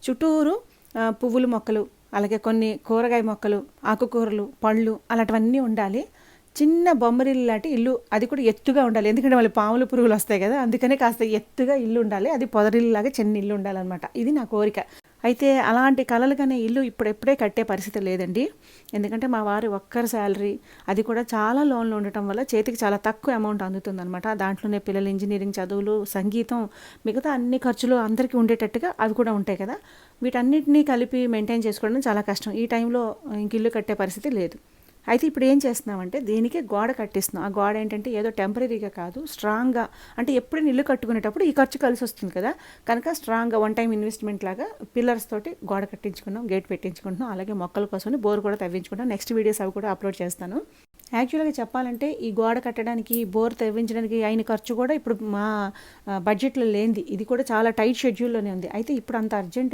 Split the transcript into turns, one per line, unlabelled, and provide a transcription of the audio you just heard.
చుట్టూరు పువ్వుల మొక్కలు, అలాగే కొన్ని కూరగాయ మొక్కలు, ఆకుకూరలు, పళ్ళు అలాంటివన్నీ ఉండాలి. చిన్న బొమ్మరిల్లు లాంటి ఇల్లు, అది కూడా ఎత్తుగా ఉండాలి. ఎందుకంటే మళ్ళీ పాములు పురుగులు వస్తాయి కదా, అందుకనే కాస్త ఎత్తుగా ఇల్లు ఉండాలి. అది పొదరిల్లులాగా చిన్న ఇల్లు ఉండాలన్నమాట. ఇది నా కోరిక. అయితే అలాంటి కలలుగానే ఇల్లు ఇప్పుడెప్పుడే కట్టే పరిస్థితి లేదండి. ఎందుకంటే మా వారి ఒక్కరి శాలరీ, అది కూడా చాలా లోన్లు ఉండటం వల్ల చేతికి చాలా తక్కువ అమౌంట్ అందుతుందన్నమాట. దాంట్లోనే పిల్లలు ఇంజనీరింగ్ చదువులు, సంగీతం, మిగతా అన్ని ఖర్చులు అందరికీ ఉండేటట్టుగా అవి కూడా ఉంటాయి కదా. వీటన్నిటినీ కలిపి మెయింటైన్ చేసుకోవడం చాలా కష్టం. ఈ టైంలో ఇంక ఇల్లు కట్టే పరిస్థితి లేదు. అయితే ఇప్పుడు ఏం చేస్తున్నామంటే దీనికి గోడ కట్టిస్తున్నాం. ఆ గోడ ఏంటంటే ఏదో టెంపరీగా కాదు, స్ట్రాంగ్గా. అంటే ఎప్పుడైనా ఇల్లు కట్టుకునేటప్పుడు ఈ ఖర్చు కలిసి వస్తుంది కదా, కనుక స్ట్రాంగ్గా వన్ టైం ఇన్వెస్ట్మెంట్ లాగా పిల్లర్స్ తోటి గోడ కట్టించుకున్నాం, గేట్ పెట్టించుకుంటున్నాం. అలాగే మొక్కల కోసం బోర్ కూడా తవ్వించుకుంటాం. నెక్స్ట్ వీడియోస్ అవి కూడా అప్లోడ్ చేస్తాను. యాక్చువల్గా చెప్పాలంటే ఈ గోడ కట్టడానికి, బోర్ తవ్వించడానికి అయిన ఖర్చు కూడా ఇప్పుడు మా బడ్జెట్లో లేనిది. ఇది కూడా చాలా టైట్ షెడ్యూల్లోనే ఉంది. అయితే ఇప్పుడు అంత అర్జెంట్